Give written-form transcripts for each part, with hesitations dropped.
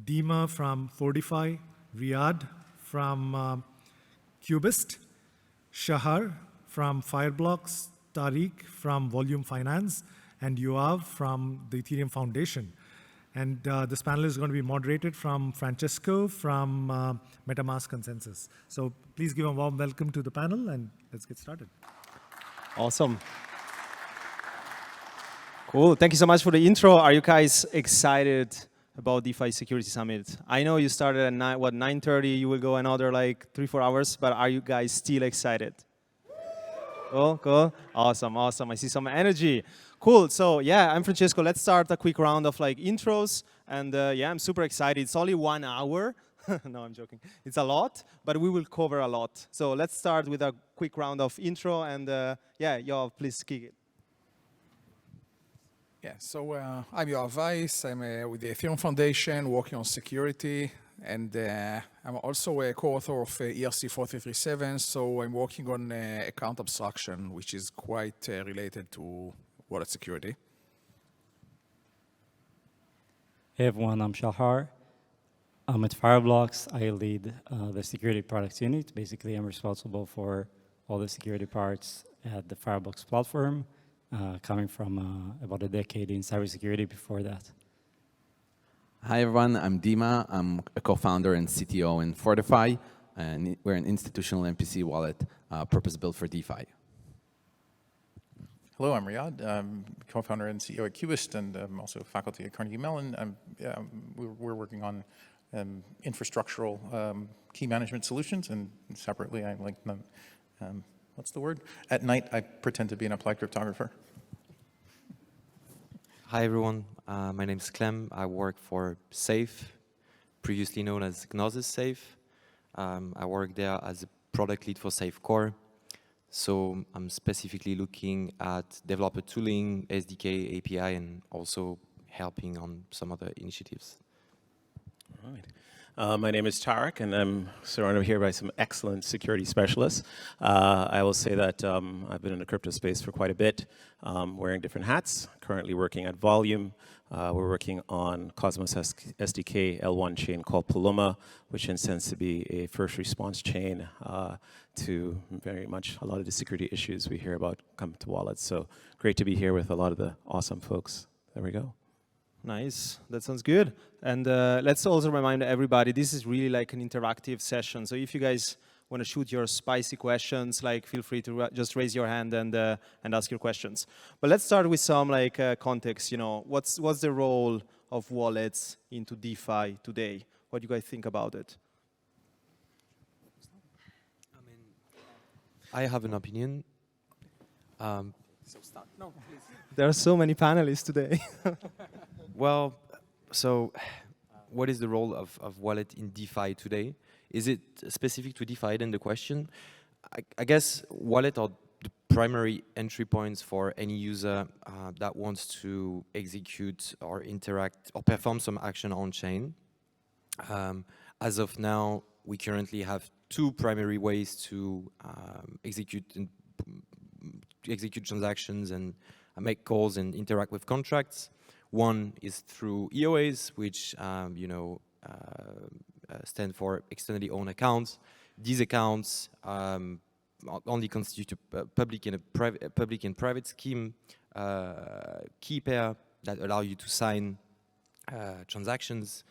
Dima from Fortify, Riyadh from Cubist, Shahar from Fireblocks, Tariq from Volume Finance, and Yoav from the Ethereum Foundation. And this panel is going to be moderated from Francesco from MetaMask Consensus. So please give a warm welcome to the panel, and let's get started. Awesome. Cool. Thank you so much for the intro. Are you guys excited about DeFi Security Summit? I know you started at 9:30. You will go another like 3-4 hours, but are you guys still excited? Cool, cool. Awesome, awesome. I see some energy. Cool. So yeah, I'm Francesco. Let's start a quick round of like intros. And yeah, I'm super excited. It's only 1 hour. No, I'm joking. It's a lot, but we will cover a lot. So let's start with a quick round of intro. And yeah, Yoav, please kick it. Yeah, so I'm Yoav Weiss. I'm with the Ethereum Foundation working on security. And I'm also a co-author of ERC 4337. So I'm working on account abstraction, which is quite related to wallet security. Hey everyone, I'm Shahar. I'm at Fireblocks. I lead the security products unit. Basically, I'm responsible for all the security parts at the Fireblocks platform, coming from about a decade in cybersecurity before that. Hi everyone, I'm Dima. I'm a co-founder and CTO in Fortify, and we're an institutional MPC wallet purpose-built for DeFi. Hello, I'm Riyadh. I'm co-founder and CEO at Cubist, and I'm also faculty at Carnegie Mellon. We're working on infrastructural key management solutions, and separately, I like them. What's the word? At night, I pretend to be an applied cryptographer. Hi everyone, my name is Clem. I work for Safe, previously known as Gnosis Safe. I work there as a product lead for Safe Core. So I'm specifically looking at developer tooling, SDK, API, and also helping on some other initiatives. All right. My name is Tarek, and I'm surrounded here by some excellent security specialists. I will say that I've been in the crypto space for quite a bit, wearing different hats, currently working at Volume. We're working on Cosmos SDK L1 chain called Paloma, which intends to be a first response chain to very much a lot of the security issues we hear about come to wallets. So great to be here with a lot of the awesome folks. There we go. Nice, that sounds good. And let's also remind everybody, this is really like an interactive session. So if you guys want to shoot your spicy questions, like feel free to just raise your hand and ask your questions. But let's start with some like context. You know, what's the role of wallets into DeFi today? What do you guys think about it? I have an opinion. So start. No, please. There are so many panelists today. Well, so what is the role of wallet in DeFi today? Is it specific to DeFi then the question? I guess wallet are the primary entry points for any user that wants to execute or interact or perform some action on chain. As of now, we currently have two primary ways to execute transactions and make calls and interact with contracts. One is through EOAs, which stand for externally owned accounts. These accounts only constitute a public and private scheme key pair that allow you to sign transactions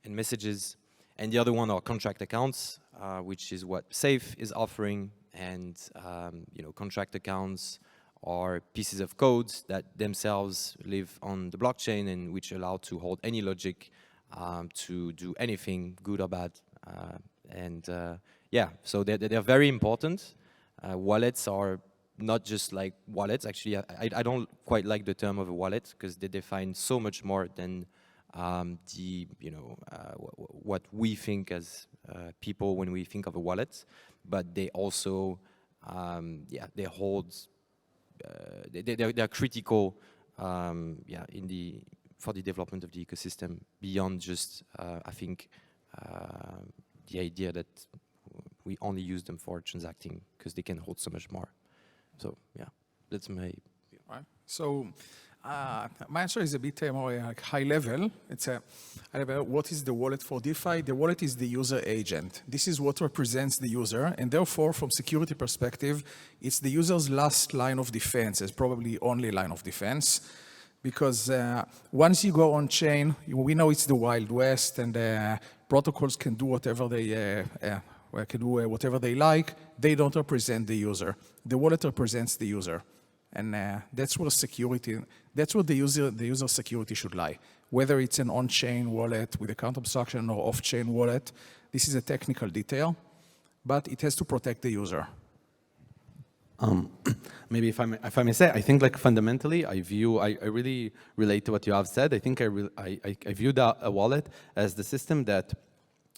and messages. And the other one are contract accounts, which is what Safe is offering. And contract accounts are pieces of code that themselves live on the blockchain and which allow to hold any logic to do anything, good or bad. Yeah, so they're very important. Wallets are not just like wallets. Actually, I don't quite like the term of a wallet because they define so much more than what we think as people when we think of a wallet. But they also, they hold. They're critical, for the development of the ecosystem beyond just, I think, the idea that we only use them for transacting because they can hold so much more. So yeah, that's my view. Right. So My answer is a bit more like high level. It's a high level. What is the wallet for DeFi? The wallet is the user agent. This is what represents the user, and therefore, from security perspective, it's the user's last line of defense. It's probably only line of defense, because once you go on chain, we know it's the Wild West, and protocols can do whatever they like. They don't represent the user. The wallet represents the user. And that's where security, that's where the user security should lie. Whether it's an on-chain wallet with account abstraction or off-chain wallet, this is a technical detail, but it has to protect the user. Maybe if I may say, I think like fundamentally, I really relate to what you have said. I think I view a wallet as the system that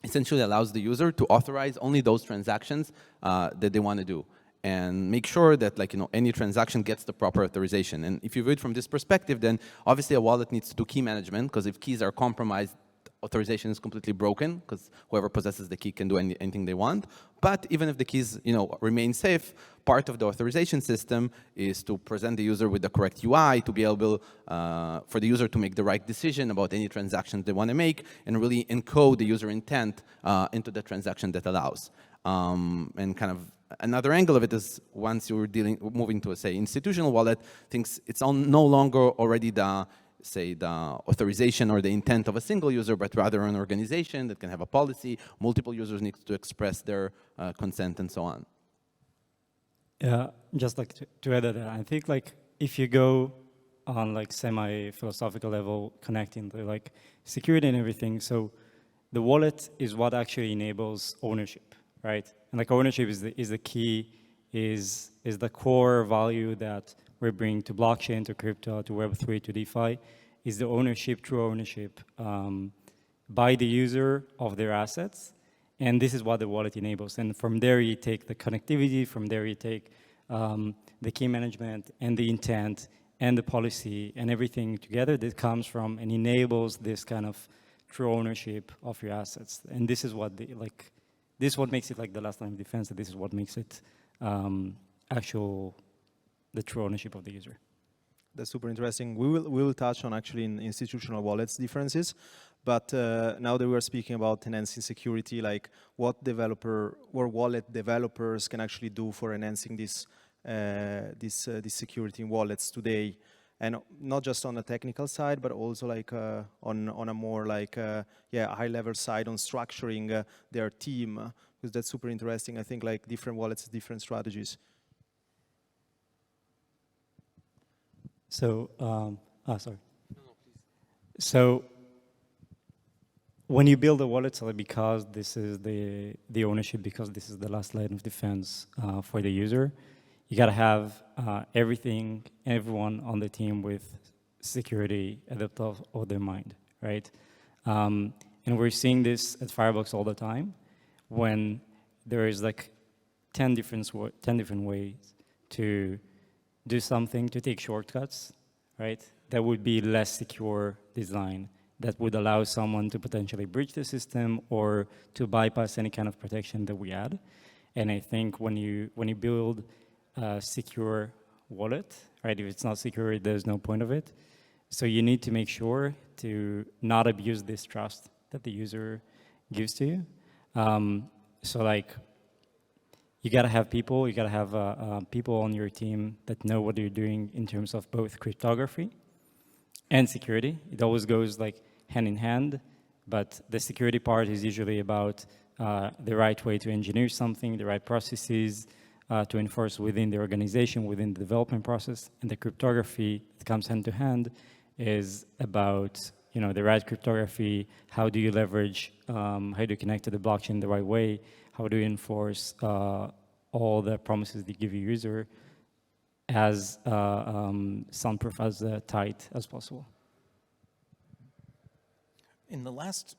essentially allows the user to authorize only those transactions that they want to do, and make sure that, like, any transaction gets the proper authorization. And if you view it from this perspective, then obviously a wallet needs to do key management, because if keys are compromised, authorization is completely broken, because whoever possesses the key can do anything they want. But even if the keys, remain safe, part of the authorization system is to present the user with the correct UI, to be able for the user to make the right decision about any transaction they want to make, and really encode the user intent into the transaction that allows. And kind of another angle of it is, once you're moving to a, say, institutional wallet, things, it's no longer already the authorization or the intent of a single user, but rather an organization that can have a policy. Multiple users need to express their consent and so on. Yeah, just like to add to that, I think like if you go on like semi-philosophical level, connecting the like security and everything, so the wallet is what actually enables ownership, right? And like ownership is the key, is the core value that we're bringing to blockchain, to crypto, to Web3, to DeFi, is the ownership, true ownership by the user of their assets. And this is what the wallet enables. And from there you take the connectivity, from there you take the key management and the intent and the policy and everything together that comes from and enables this kind of true ownership of your assets. And this is what this is what makes it like the last line of defense, and this is what makes it the true ownership of the user. That's super interesting. We will touch on actually in institutional wallets differences, but now that we are speaking about enhancing security, like what developer or wallet developers can actually do for enhancing this security in wallets today, and not just on the technical side, but also like on a more like high level side on structuring their team, because that's super interesting. I think like different wallets, different strategies. So, sorry. So, when you build a wallet, so because this is the ownership, because this is the last line of defense for the user, you gotta have everyone on the team with security at the top of their mind, right? And we're seeing this at Fireblocks all the time, when there is like 10 different ways to do something, to take shortcuts, right? That would be less secure design, that would allow someone to potentially breach the system or to bypass any kind of protection that we add. And I think when you build a secure wallet, right? If it's not secure, there's no point of it. So you need to make sure to not abuse this trust that the user gives to you. So like, you gotta have people, people on your team that know what you're doing in terms of both cryptography and security. It always goes like hand in hand, but the security part is usually about the right way to engineer something, the right processes to enforce within the organization, within the development process. And the cryptography that comes hand to hand is about the right cryptography. How do you leverage, how do you connect to the blockchain the right way? How do you enforce all the promises they give your user as soundproof, as tight as possible? In the last,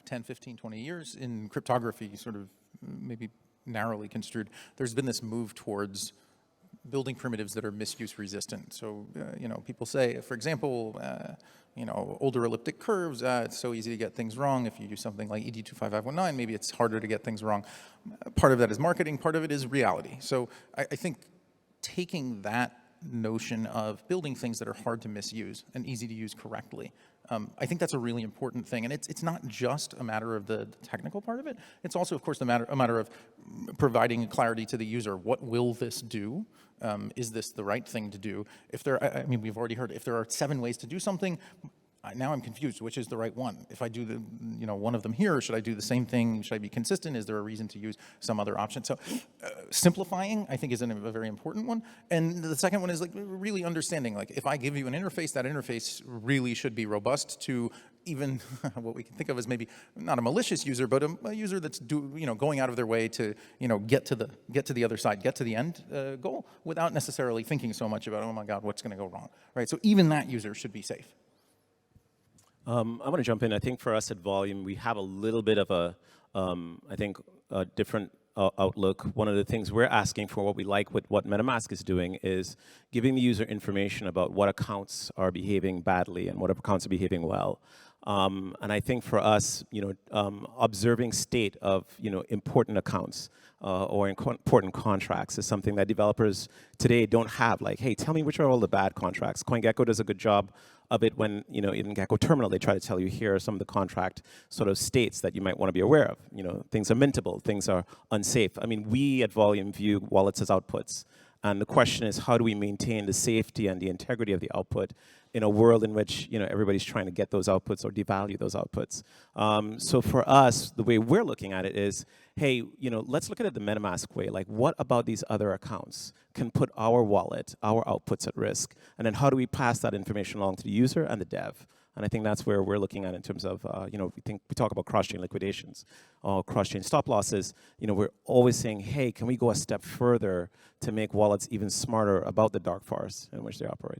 10, 15, 20 years in cryptography, sort of maybe narrowly construed, there's been this move towards building primitives that are misuse resistant. So, people say, for example, older elliptic curves, it's so easy to get things wrong. If you do something like ED25519, maybe it's harder to get things wrong. Part of that is marketing, part of it is reality. So I think taking that notion of building things that are hard to misuse and easy to use correctly. I think that's a really important thing, and it's not just a matter of the technical part of it. It's also, of course, a matter of providing clarity to the user. What will this do? Is this the right thing to do? If there, I mean, we've already heard, if there are 7 ways to do something, now I'm confused, which is the right one? If I do the, one of them here, should I do the same thing? Should I be consistent? Is there a reason to use some other option? So simplifying, I think, is a very important one. And the second one is like really understanding, like if I give you an interface, that interface really should be robust to even what we can think of as maybe not a malicious user, but a user that's going out of their way to get to the other side, get to the end goal, without necessarily thinking so much about, oh my God, what's going to go wrong, right? So even that user should be safe. I want to jump in. I think for us at Volume, we have a little bit of a, I think, a different outlook. One of the things we're asking for, what we like with what MetaMask is doing, is giving the user information about what accounts are behaving badly and what accounts are behaving well. And I think for us, observing state of important accounts or important contracts is something that developers today don't have. Like, hey, tell me which are all the bad contracts. CoinGecko does a good job of it when, in Gecko Terminal, they try to tell you here are some of the contract sort of states that you might want to be aware of. Things are mintable, things are unsafe. I mean, we at Volume view wallets as outputs. And the question is, how do we maintain the safety and the integrity of the output in a world in which everybody's trying to get those outputs or devalue those outputs? So for us, the way we're looking at it is, hey, let's look at it the MetaMask way. Like, what about these other accounts can put our wallet, our outputs at risk? And then how do we pass that information along to the user and the dev? And I think that's where we're looking at in terms of, we talk about cross-chain liquidations, cross-chain stop losses. We're always saying, hey, can we go a step further to make wallets even smarter about the dark forest in which they operate?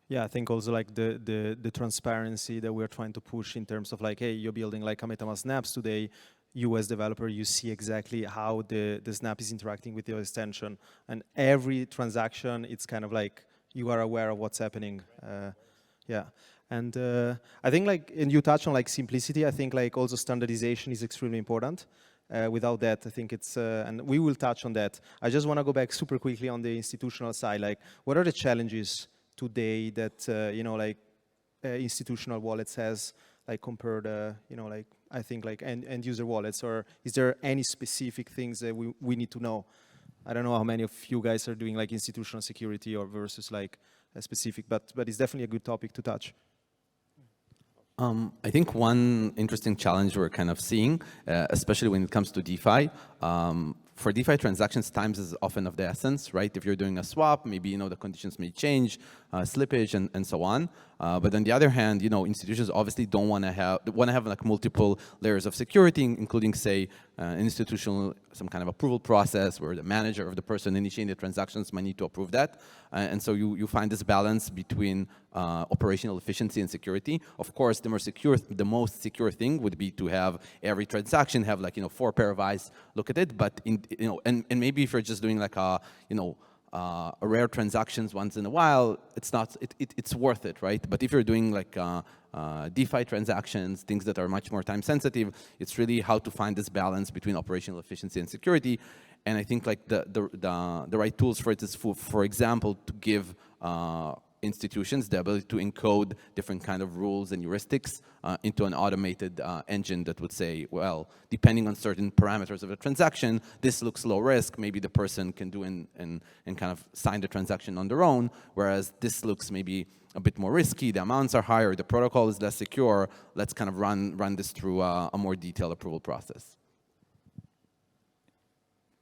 Yeah, I think also like the transparency that we're trying to push in terms of like, hey, you're building like a MetaMask snaps today. You as developer, you see exactly how the snap is interacting with your extension. And every transaction, it's kind of like you are aware of what's happening. Yeah. And I think like, and you touch on like simplicity, I think like also standardization is extremely important. Without that, I think it's, and we will touch on that. I just want to go back super quickly on the institutional side. Like, what are the challenges today that, institutional wallets has, like compared, like, I think like end user wallets, or is there any specific things that we need to know? I don't know how many of you guys are doing like institutional security or versus like a specific, but it's definitely a good topic to touch. I think one interesting challenge we're kind of seeing, especially when it comes to DeFi, for DeFi transactions, times is often of the essence, right? If you're doing a swap, maybe the conditions may change, slippage, and so on. But on the other hand, institutions obviously don't want to have like multiple layers of security, including say some kind of approval process where the manager or the person initiating the transactions might need to approve that. And so you find this balance between operational efficiency and security. Of course, the most secure thing would be to have every transaction have like 4 pair of eyes look at it. But and maybe if you're just doing like a rare transactions once in a while, it's worth it, right? But if you're doing like DeFi transactions, things that are much more time sensitive, it's really how to find this balance between operational efficiency and security. And I think like the right tools for it is, for example, to give institutions the ability to encode different kind of rules and heuristics into an automated engine that would say, well, depending on certain parameters of a transaction, this looks low risk. Maybe the person can do and kind of sign the transaction on their own, whereas this looks maybe a bit more risky. The amounts are higher. The protocol is less secure. Let's kind of run this through a more detailed approval process.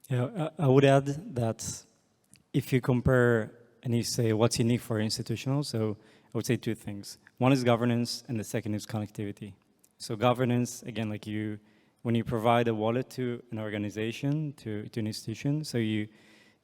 Yeah, I would add that if you compare and you say what's unique for institutional, so I would say 2 things. One is governance, and the second is connectivity. So governance, again, like when you provide a wallet to an organization, to an institution, so you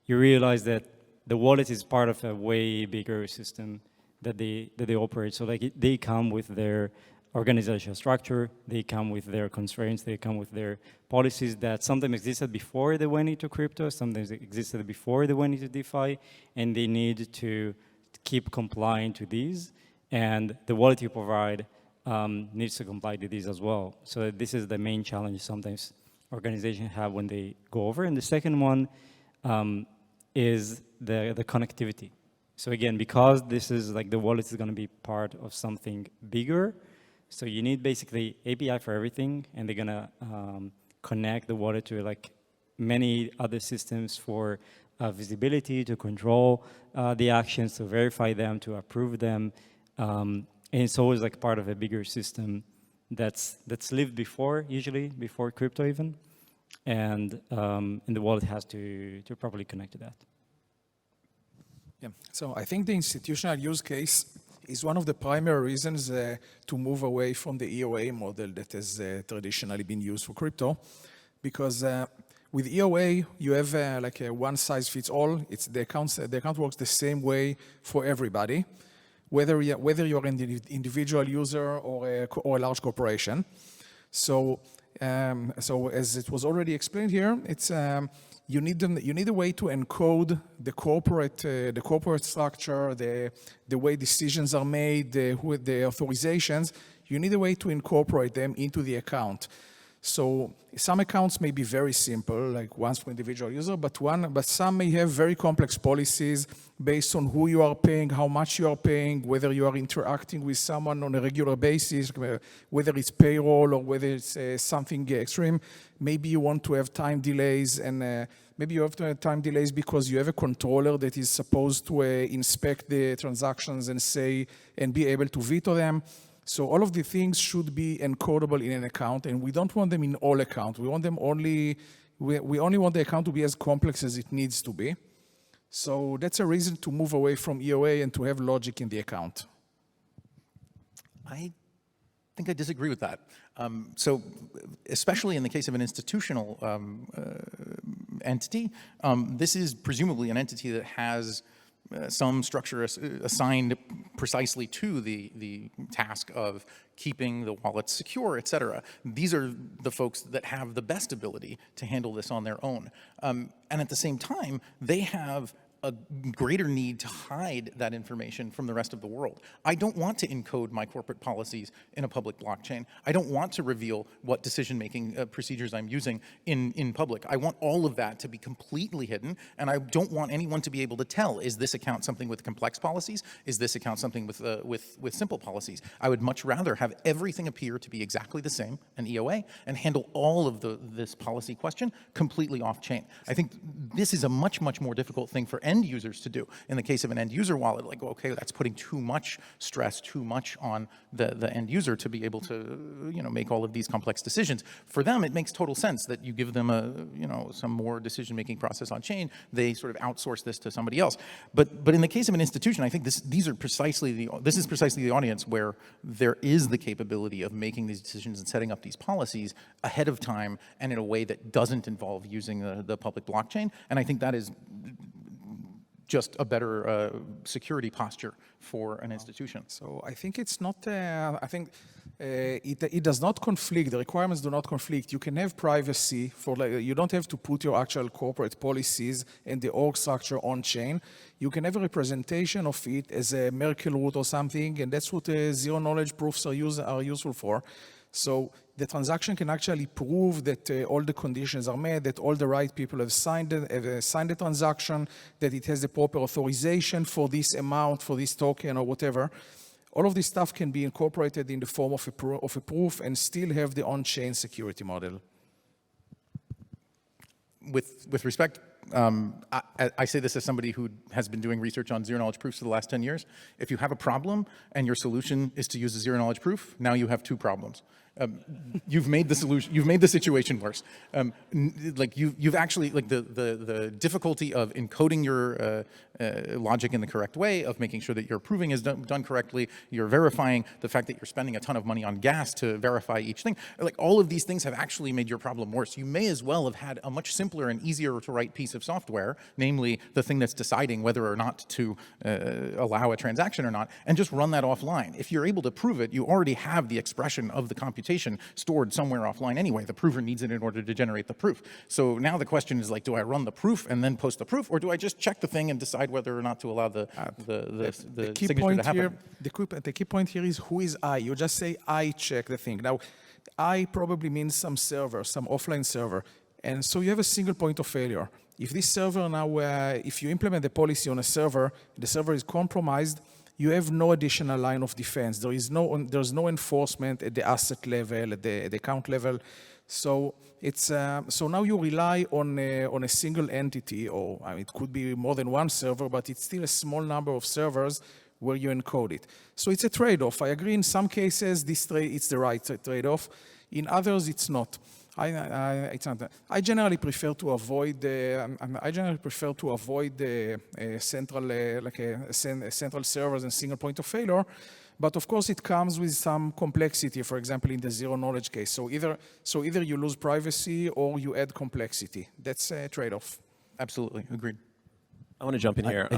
realize that the wallet is part of a way bigger system that they operate. So like they come with their organizational structure, they come with their constraints, they come with their policies that sometimes existed before they went into crypto, sometimes existed before they went into DeFi, and they need to keep complying to these. And the wallet you provide needs to comply to these as well. So this is the main challenge sometimes organizations have when they go over. And the second one is the connectivity. So again, because this is like the wallet is going to be part of something bigger, so you need basically API for everything, and they're going to connect the wallet to like many other systems for visibility, to control the actions, to verify them, to approve them. And it's always like part of a bigger system that's lived before, usually before crypto even. And the wallet has to properly connect to that. Yeah. So I think the institutional use case is one of the primary reasons to move away from the EOA model that has traditionally been used for crypto, because with EOA you have like a one-size-fits-all. It's the account works the same way for everybody, whether you're an individual user or a large corporation. So as it was already explained here, it's you need a way to encode the corporate structure, the way decisions are made, the authorizations. You need a way to incorporate them into the account. So some accounts may be very simple, like ones for individual user, but some may have very complex policies based on who you are paying, how much you are paying, whether you are interacting with someone on a regular basis, whether it's payroll or whether it's something extreme. Maybe you want to have time delays, and maybe you have to have time delays because you have a controller that is supposed to inspect the transactions and be able to veto them. So all of the things should be encodable in an account, and we don't want them in all accounts. We want them only want the account to be as complex as it needs to be. So that's a reason to move away from EOA and to have logic in the account. I think I disagree with that. So especially in the case of an institutional entity, this is presumably an entity that has some structure assigned precisely to the task of keeping the wallet secure, et cetera. These are the folks that have the best ability to handle this on their own. And at the same time, they have a greater need to hide that information from the rest of the world. I don't want to encode my corporate policies in a public blockchain. I don't want to reveal what decision-making procedures I'm using in public. I want all of that to be completely hidden, and I don't want anyone to be able to tell, is this account something with complex policies? Is this account something with simple policies? I would much rather have everything appear to be exactly the same, an EOA, and handle all of this policy question completely off-chain. I think this is a much, much more difficult thing for end users to do. In the case of an end user wallet, like, okay, that's putting too much stress, too much on the end user to be able to, make all of these complex decisions. For them, it makes total sense that you give them some more decision-making process on chain. They sort of outsource this to somebody else. But in the case of an institution, I think this is precisely the audience where there is the capability of making these decisions and setting up these policies ahead of time and in a way that doesn't involve using the public blockchain. And I think that is just a better security posture for an institution. So I think it's not, it does not conflict, the requirements do not conflict. You can have privacy, you don't have to put your actual corporate policies and the org structure on chain. You can have a representation of it as a Merkle root or something, and that's what zero-knowledge proofs are useful for. So the transaction can actually prove that all the conditions are met, that all the right people have signed the transaction, that it has the proper authorization for this amount, for this token or whatever. All of this stuff can be incorporated in the form of a proof and still have the on-chain security model. With respect, I say this as somebody who has been doing research on zero-knowledge proofs for the last 10 years. If you have a problem and your solution is to use a zero-knowledge proof, now you have two problems. You've made the situation worse. You've actually, the difficulty of encoding your logic in the correct way, of making sure that your proving is done correctly, you're verifying the fact that you're spending a ton of money on gas to verify each thing. Like, all of these things have actually made your problem worse. You may as well have had a much simpler and easier to write piece of software, namely the thing that's deciding whether or not to allow a transaction or not, and just run that offline. If you're able to prove it, you already have the expression of the computation stored somewhere offline anyway. The prover needs it in order to generate the proof. So now the question is, like, do I run the proof and then post the proof, or do I just check the thing and decide whether or not to allow the signature to happen? The key point here is, who is I? You just say, I check the thing. Now, I probably means some server, some offline server. And so you have a single point of failure. If this server now, if you implement the policy on a server, the server is compromised, you have no additional line of defense. There's no enforcement at the asset level, at the account level. So it's so now you rely on a single entity, or I mean, it could be more than one server, but it's still a small number of servers where you encode it. So it's a trade-off. I agree in some cases it's the right trade-off. In others, it's not. I generally prefer to avoid central central servers and single point of failure, but of course it comes with some complexity. For example, in the zero knowledge case, so either you lose privacy or you add complexity. That's a trade-off. Absolutely, agreed. I want to jump in here.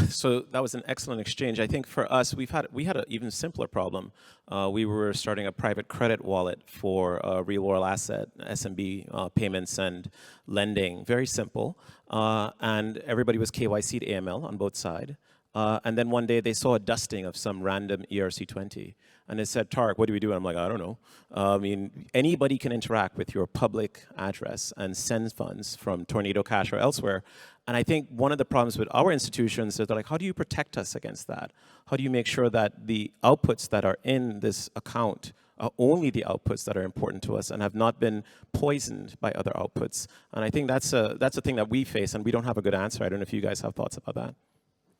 So that was an excellent exchange. I think for us, we had an even simpler problem. We were starting a private credit wallet for real world asset, SMB payments and lending. Very simple. And everybody was KYC'd AML on both sides. And then one day they saw a dusting of some random ERC20. And they said, Tarek, what do we do? And I'm like, I don't know. I mean, anybody can interact with your public address and send funds from Tornado Cash or elsewhere. And I think one of the problems with our institutions is they're like, how do you protect us against that? How do you make sure that the outputs that are in this account are only the outputs that are important to us and have not been poisoned by other outputs? And I think that's a thing that we face, and we don't have a good answer. I don't know if you guys have thoughts about that.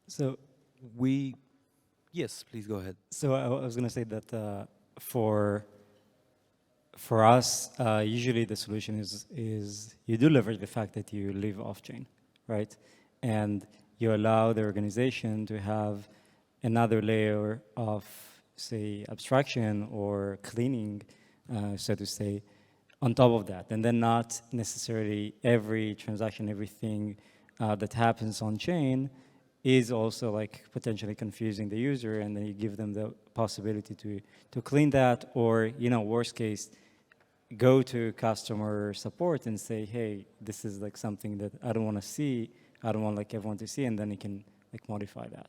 So Yes, please go ahead. So I was going to say that for us, usually the solution is you do leverage the fact that you live off-chain, right? And you allow the organization to have another layer of, say, abstraction or cleaning, so to say, on top of that. And then not necessarily every transaction, everything that happens on-chain is also like potentially confusing the user, and then you give them the possibility to clean that, or, you know, worst case, go to customer support and say, hey, this is like something that I don't want to see, I don't want like everyone to see, and then you can like modify that,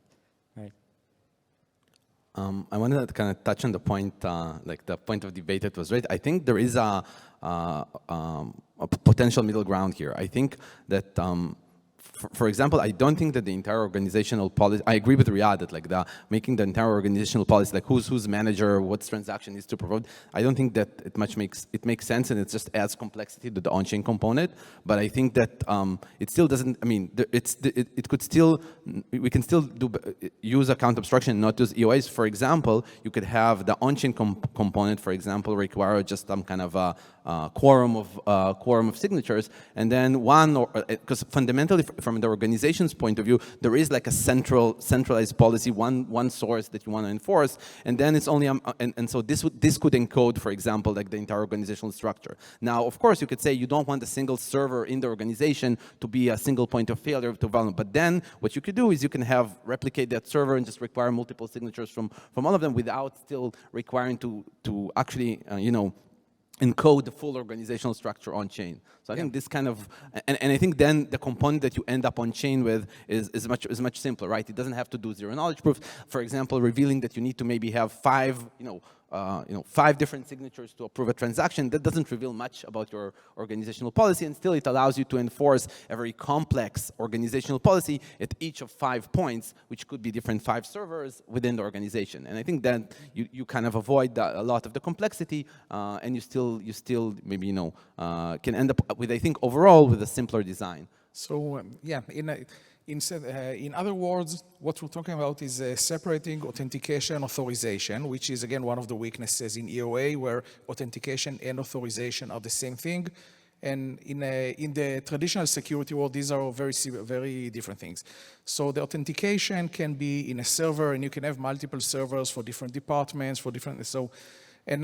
right? I wanted to kind of touch on the point, like the point of debate that was raised. I think there is a potential middle ground here. I think that for example, I don't think that the entire organizational policy, I agree with Riyad that like making the entire organizational policy, like who's manager, what's transaction needs to provide, I don't think that it makes sense, and it just adds complexity to the on-chain component. But I think that it still doesn't, I mean, it could still, we can still use account abstraction, not use EOAs. For example, you could have the on-chain component, for example, require just some kind of a quorum of signatures, and then because fundamentally from the organization's point of view, there is like a centralized policy, one source that you want to enforce, and then it's only and so this could encode, for example, like the entire organizational structure. Now, of course, you could say you don't want a single server in the organization to be a single point of failure to vulnerable, but then what you could do is you can replicate that server and just require multiple signatures from all of them without still requiring to actually encode the full organizational structure on chain. So I think this kind of, and I think then the component that you end up on chain with is much simpler, right? It doesn't have to do zero knowledge proof. For example, revealing that you need to maybe have five different signatures to approve a transaction. That doesn't reveal much about your organizational policy, and still it allows you to enforce a very complex organizational policy at each of 5 points, which could be different 5 servers within the organization. And I think that you kind of avoid a lot of the complexity, and you still maybe can end up with, I think, overall with a simpler design. So in other words, what we're talking about is separating authentication authorization, which is again one of the weaknesses in EOA, where authentication and authorization are the same thing. And in the traditional security world, these are very different things. So the authentication can be in a server, and you can have multiple servers for different departments, and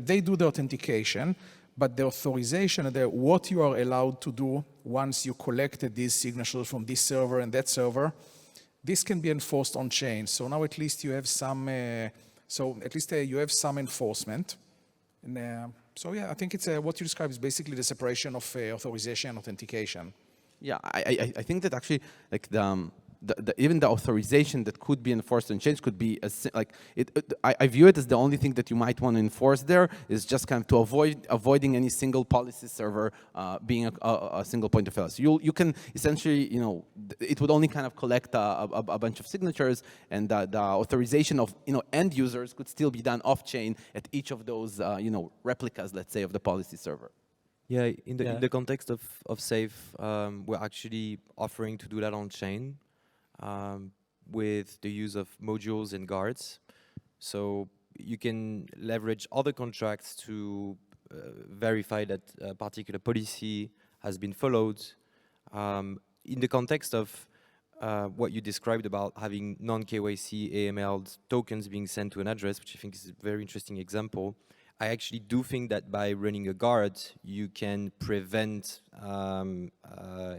they do the authentication. But the authorization, what you are allowed to do once you collected these signatures from this server and that server, this can be enforced on chain. So now at least you have some, you have some enforcement. And so yeah, I think it's what you described is basically the separation of authorization and authentication. Yeah, I think that actually, like even the authorization that could be enforced on chains could be I view it as the only thing that you might want to enforce there is just kind of to avoiding any single policy server being a single point of failure. So you can essentially, it would only kind of collect a bunch of signatures, and the authorization of end users could still be done off chain at each of those replicas, let's say, of the policy server. Yeah, in the context of Safe, we're actually offering to do that on chain with the use of modules and guards. So you can leverage other contracts to verify that a particular policy has been followed. In the context of what you described about having non-KYC AML tokens being sent to an address, which I think is a very interesting example, I actually do think that by running a guard, you can prevent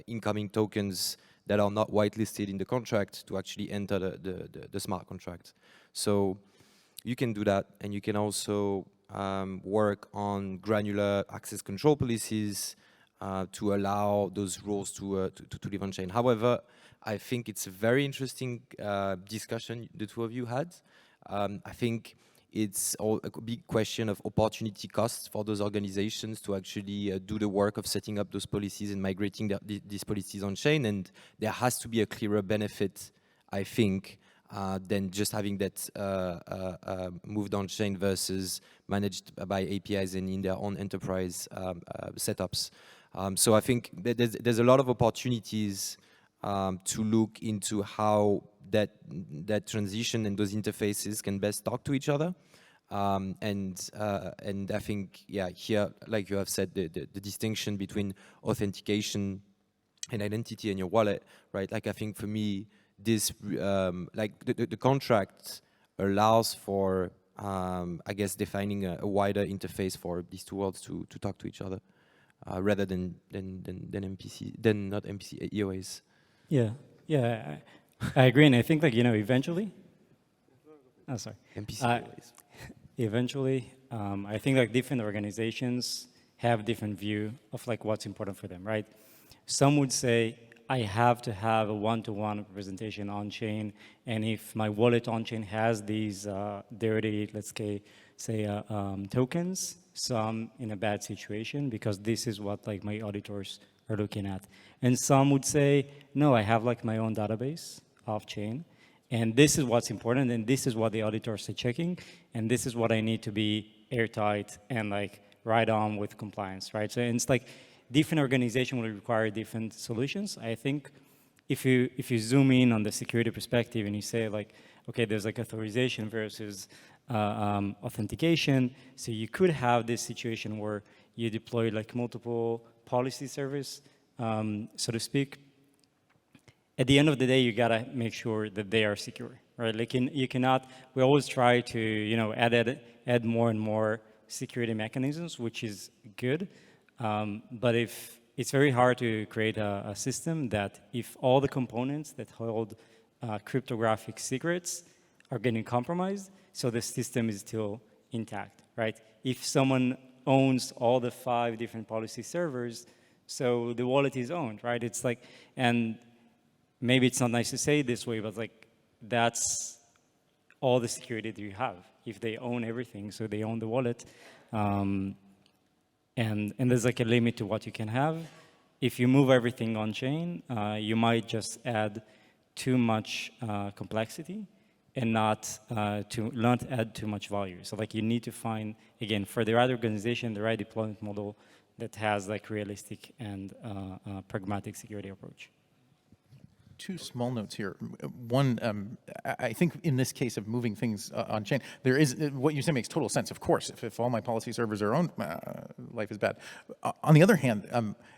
incoming tokens that are not whitelisted in the contract to actually enter the smart contract. So you can do that, and you can also work on granular access control policies to allow those rules to live on chain. However, I think it's a very interesting discussion the two of you had. I think it's a big question of opportunity costs for those organizations to actually do the work of setting up those policies and migrating these policies on chain. And there has to be a clearer benefit, I think, than just having that moved on chain versus managed by APIs and in their own enterprise setups. So I think there's a lot of opportunities to look into how that transition and those interfaces can best talk to each other. And I think, yeah, here, like you have said, the distinction between authentication and identity in your wallet, right? Like, I think for me, this, like the contract allows for, I guess, defining a wider interface for these two worlds to talk to each other, rather than not MPC EOAs. Yeah, I agree, and I think, like, eventually, eventually, I think, like, different organizations have different view of, like, what's important for them, right? Some would say, I have to have a one-to-one representation on-chain, and if my wallet on-chain has these dirty, let's say tokens, so I'm in a bad situation because this is what, like, my auditors are looking at. And some would say, no, I have, like, my own database off-chain, and this is what's important, and this is what the auditors are checking, and this is what I need to be airtight and, like, right on with compliance, right? So it's like different organization will require different solutions. I think if you zoom in on the security perspective and you say, like, okay, there's, like, authorization versus authentication, so you could have this situation where you deploy, like, multiple policy servers, so to speak. At the end of the day, you gotta make sure that they are secure, right? Like, you cannot. We always try to, add more and more security mechanisms, which is good. But if it's very hard to create a system that, if all the components that hold cryptographic secrets are getting compromised, so the system is still intact, right? If someone owns all the 5 different policy servers, so the wallet is owned, right? It's like, and maybe it's not nice to say it this way, but, like, that's all the security that you have. If they own everything, so they own the wallet, and there's, like, a limit to what you can have. If you move everything on chain, you might just add too much complexity and not add too much value. So, like, you need to find, again, for the right organization, the right deployment model that has, like, realistic and pragmatic security approach. 2 small notes here. One, I think in this case of moving things on chain, there is, what you say makes total sense. Of course, if all my policy servers are owned, life is bad. On the other hand,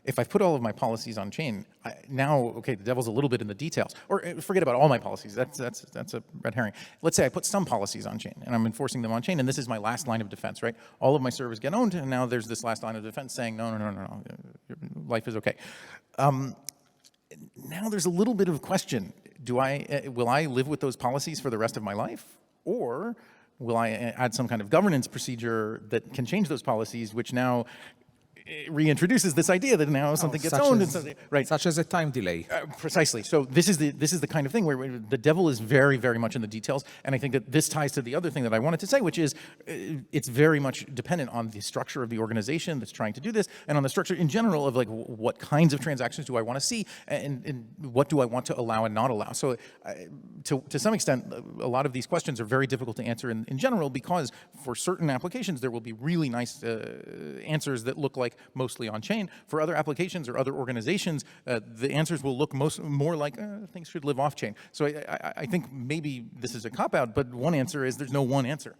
if I've put all of my policies on chain, now, okay, the devil's a little bit in the details. Or forget about all my policies. That's a red herring. Let's say I put some policies on chain and I'm enforcing them on chain, and this is my last line of defense, right? All of my servers get owned, and now there's this last line of defense saying, no, your life is okay. Now there's a little bit of a question. Will I live with those policies for the rest of my life? Or will I add some kind of governance procedure that can change those policies, which now reintroduces this idea that now something gets owned, and something, right? Such as a time delay. Precisely. So this is the kind of thing where the devil is very, very much in the details, and I think that this ties to the other thing that I wanted to say, which is it's very much dependent on the structure of the organization that's trying to do this, and on the structure in general of like what kinds of transactions do I want to see, and what do I want to allow and not allow. So to some extent, a lot of these questions are very difficult to answer in general, because for certain applications there will be really nice answers that look like mostly on-chain. For other applications or other organizations, the answers will look more like things should live off-chain. So I think maybe this is a cop-out, but one answer is there's no one answer.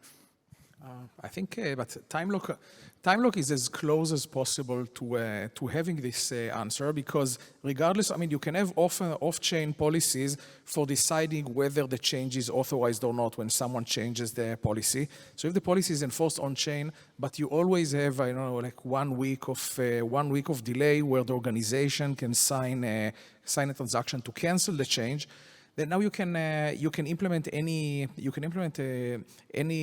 I think, but time lock is as close as possible to having this answer, because regardless, I mean, you can have off-chain policies for deciding whether the change is authorized or not when someone changes the policy. So if the policy is enforced on-chain, but you always have, I don't know, like 1 week of delay where the organization can sign a transaction to cancel the change, then now you can implement any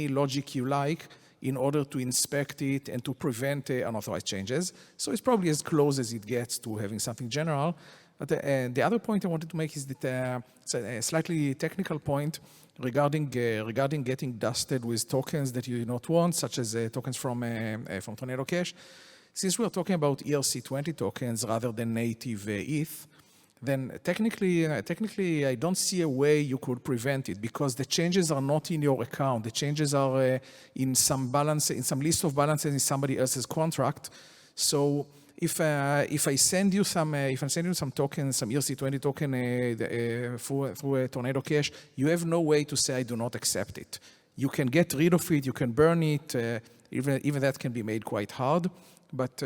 logic you like in order to inspect it and to prevent unauthorized changes. So it's probably as close as it gets to having something general. But the other point I wanted to make is that it's a slightly technical point regarding getting dusted with tokens that you do not want, such as tokens from Tornado Cash. Since we're talking about ERC20 tokens rather than native ETH, then technically, I don't see a way you could prevent it, because the changes are not in your account. The changes are in some list of balances in somebody else's contract. So if I send you some tokens, some ERC20 token through a Tornado Cash, you have no way to say I do not accept it. You can get rid of it, you can burn it. Even that can be made quite hard, but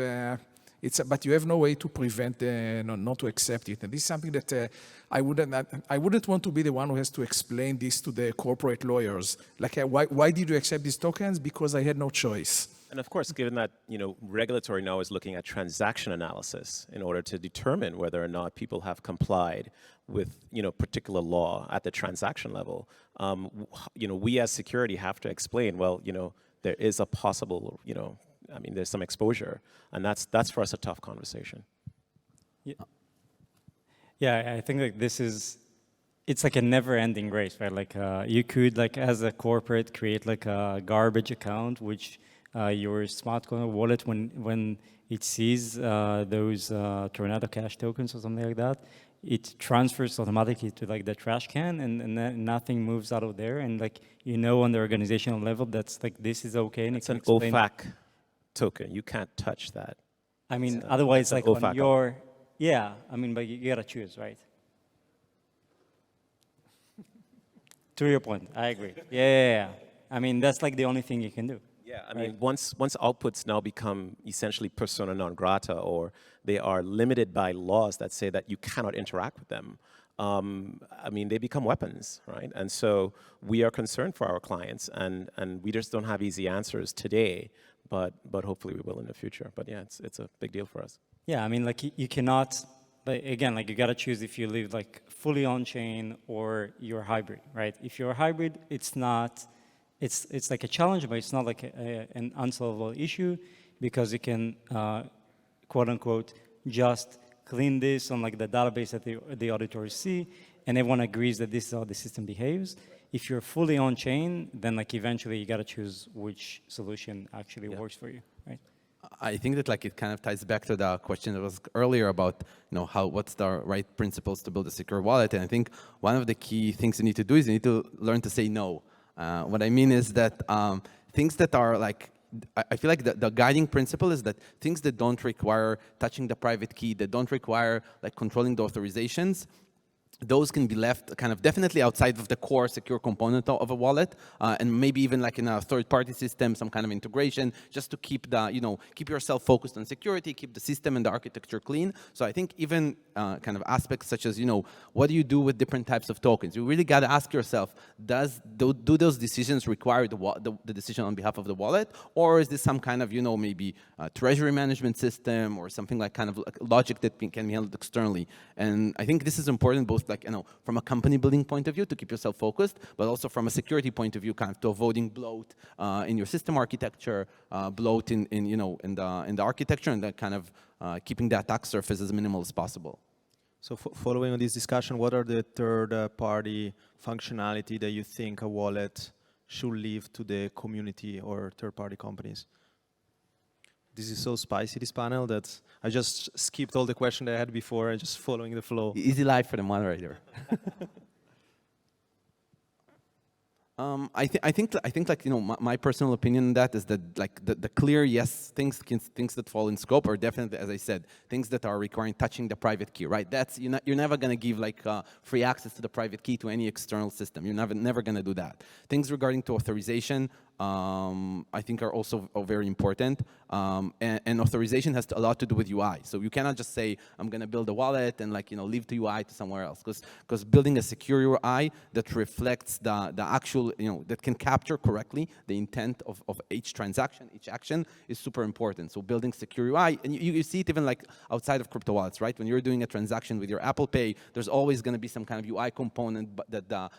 you have no way to prevent not to accept it. And this is something that I wouldn't want to be the one who has to explain this to the corporate lawyers. Like, why did you accept these tokens? Because I had no choice. And of course, given that regulatory now is looking at transaction analysis in order to determine whether or not people have complied with particular law at the transaction level, we as security have to explain, well, there is a possible, there's some exposure, and that's for us a tough conversation. Yeah, I think like it's like a never-ending race, right? Like you could, like as a corporate, create like a garbage account, which your smart contract wallet, when it sees those Tornado Cash tokens or something like that, it transfers automatically to like the trash can, and then nothing moves out of there. And like on the organizational level, that's like this is okay. And it's an OFAC token. You can't touch that. I mean, otherwise, like on your, yeah. I mean, but you gotta choose, right? To your point, I agree. Yeah. I mean, that's like the only thing you can do. Yeah, I mean, once outputs now become essentially persona non grata, or they are limited by laws that say that you cannot interact with them, I mean, they become weapons, right? And so we are concerned for our clients, and we just don't have easy answers today, but hopefully we will in the future. But yeah, it's a big deal for us. Yeah, I mean, like you cannot, but again, like you gotta choose if you live like fully on chain or you're hybrid, right? If you're hybrid, it's not. It's like a challenge, but it's not like an unsolvable issue, because you can, quote unquote, just clean this on like the database that the auditors see, and everyone agrees that this is how the system behaves. If you're fully on chain, then like eventually you got to choose which solution actually works for you, right? I think that like it kind of ties back to the question that was earlier about what's the right principles to build a secure wallet, and I think one of the key things you need to do is you need to learn to say no. What I mean is that things that are like, I feel like the guiding principle is that things that don't require touching the private key, that don't require like controlling the authorizations, those can be left kind of definitely outside of the core secure component of a wallet, and maybe even like in a third-party system, some kind of integration, just to keep the, keep yourself focused on security, keep the system and the architecture clean. So I think even kind of aspects such as, what do you do with different types of tokens? You really got to ask yourself, do those decisions require the decision on behalf of the wallet, or is this some kind of, maybe a treasury management system or something like kind of like logic that can be handled externally? And I think this is important both both like, from a company building point of view to keep yourself focused, but also from a security point of view, kind of to avoiding bloat in your system architecture, bloat in the architecture, and then kind of keeping the attack surface as minimal as possible. So following on this discussion, what are the third-party functionality that you think a wallet should leave to the community or third-party companies? This is so spicy, this panel, that I just skipped all the questions that I had before and just following the flow. Easy life for the moderator. I think like my personal opinion on that is that like the clear yes things that fall in scope are definitely, as I said, things that are requiring touching the private key, right? That's you're never going to give like free access to the private key to any external system. You're never going to do that. Things regarding to authorization, I think are also very important. And authorization has a lot to do with UI. So you cannot just say, I'm going to build a wallet and like, leave the UI to somewhere else. Because building a secure UI that reflects the actual, that can capture correctly the intent of each transaction, each action is super important. So building secure UI, and you see it even like outside of crypto wallets, right? When you're doing a transaction with your Apple Pay, there's always going to be some kind of UI component that the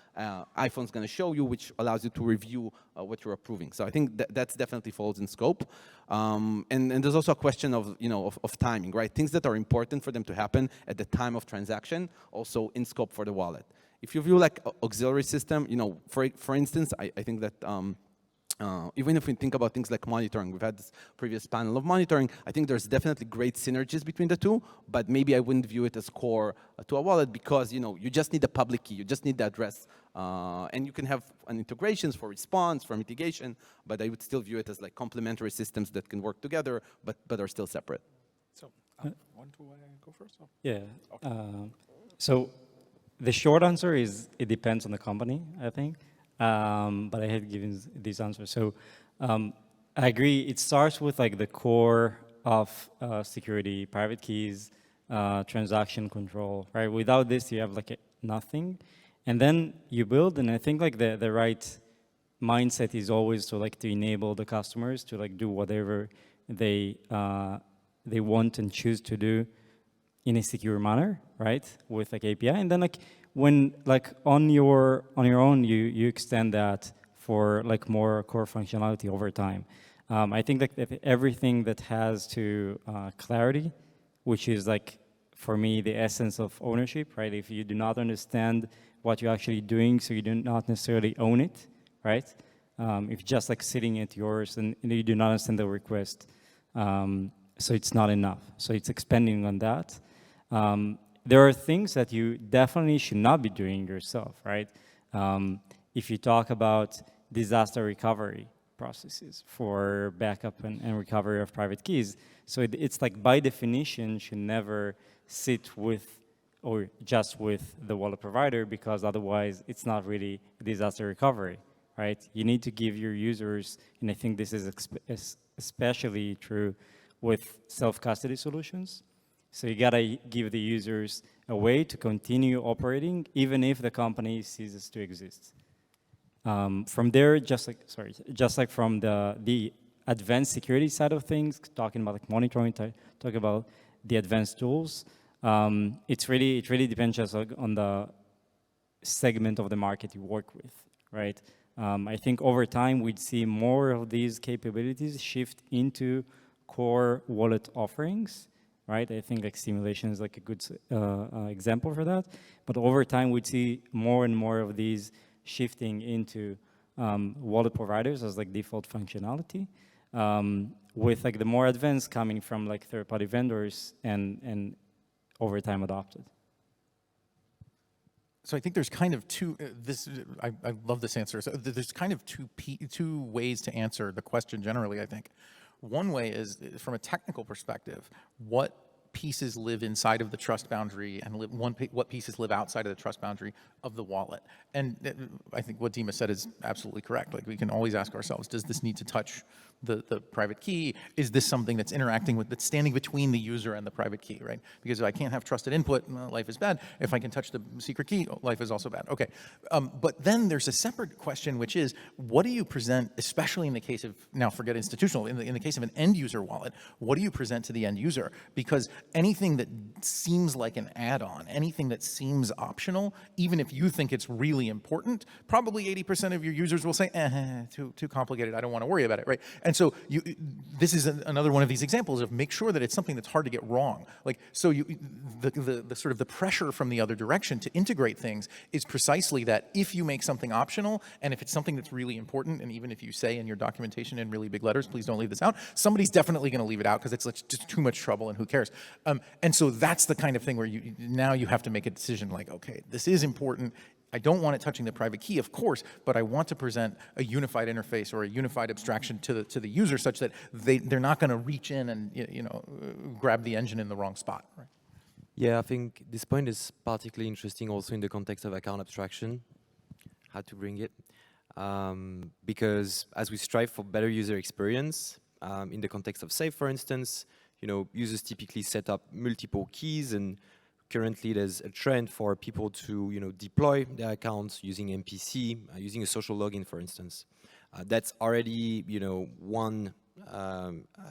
iPhone's going to show you, which allows you to review what you're approving. So I think that's definitely falls in scope. And there's also a question of, of timing, right? Things that are important for them to happen at the time of transaction, also in scope for the wallet. If you view like auxiliary system, for instance, I think that even if we think about things like monitoring, we've had this previous panel of monitoring, I think there's definitely great synergies between the two, but maybe I wouldn't view it as core to a wallet because, you just need the public key, you just need the address. And you can have integrations for response, for mitigation, but I would still view it as like complementary systems that can work together, but are still separate. So, want to go first? Or? Yeah. Okay. So the short answer is it depends on the company, I think. But I had given this answer. So I agree. It starts with like the core of security, private keys, transaction control, right? Without this, you have like nothing. And then you build, and I think like the right mindset is always to like to enable the customers to like do whatever they want and choose to do in a secure manner, right? With like API, and then like when like on your own, you extend that for like more core functionality over time. I think like that everything that has to clarity, which is like for me the essence of ownership, right? If you do not understand what you're actually doing, so you do not necessarily own it, right? If just like sitting at yours and you do not understand the request, so it's not enough. So it's expanding on that. There are things that you definitely should not be doing yourself, right? If you talk about disaster recovery processes for backup and recovery of private keys, so it's like by definition should never sit with or just with the wallet provider, because otherwise it's not really disaster recovery, right? You need to give your users, and I think this is especially true with self-custody solutions. So you gotta give the users a way to continue operating even if the company ceases to exist. From there, just like from the advanced security side of things, talking about like monitoring, talking about the advanced tools, it really depends just like on the segment of the market you work with, right? I think over time we'd see more of these capabilities shift into core wallet offerings, right? I think like simulation is like a good example for that. But over time we'd see more and more of these shifting into wallet providers as like default functionality, with like the more advanced coming from like third-party vendors and over time adopted. So I think there's kind of two, I love this answer. So there's kind of two ways to answer the question generally, I think. One way is from a technical perspective, what pieces live inside of the trust boundary and what pieces live outside of the trust boundary of the wallet. And I think what Dima said is absolutely correct. Like we can always ask ourselves, does this need to touch the private key? Is this something that's interacting with, that's standing between the user and the private key, right? Because if I can't have trusted input, well, life is bad. If I can touch the secret key, life is also bad. Okay, but then there's a separate question, which is, what do you present, especially in the case of, now forget institutional, in the case of an end user wallet, what do you present to the end user? Because anything that seems like an add-on, anything that seems optional, even if you think it's really important, probably 80% of your users will say, too complicated, I don't want to worry about it, right? And so this is another one of these examples of make sure that it's something that's hard to get wrong. Like, so the sort of the pressure from the other direction to integrate things is precisely that if you make something optional, and if it's something that's really important, and even if you say in your documentation in really big letters, please don't leave this out, somebody's definitely going to leave it out because it's like just too much trouble and who cares. And so that's the kind of thing where now you have to make a decision like, okay, this is important. I don't want it touching the private key, of course, but I want to present a unified interface or a unified abstraction to the user such that they're not going to reach in and grab the engine in the wrong spot. Right? Yeah, I think this point is particularly interesting also in the context of account abstraction, how to bring it. Because as we strive for better user experience, in the context of Safe, for instance, users typically set up multiple keys, and currently there's a trend for people to deploy their accounts using MPC, using a social login, for instance. That's already one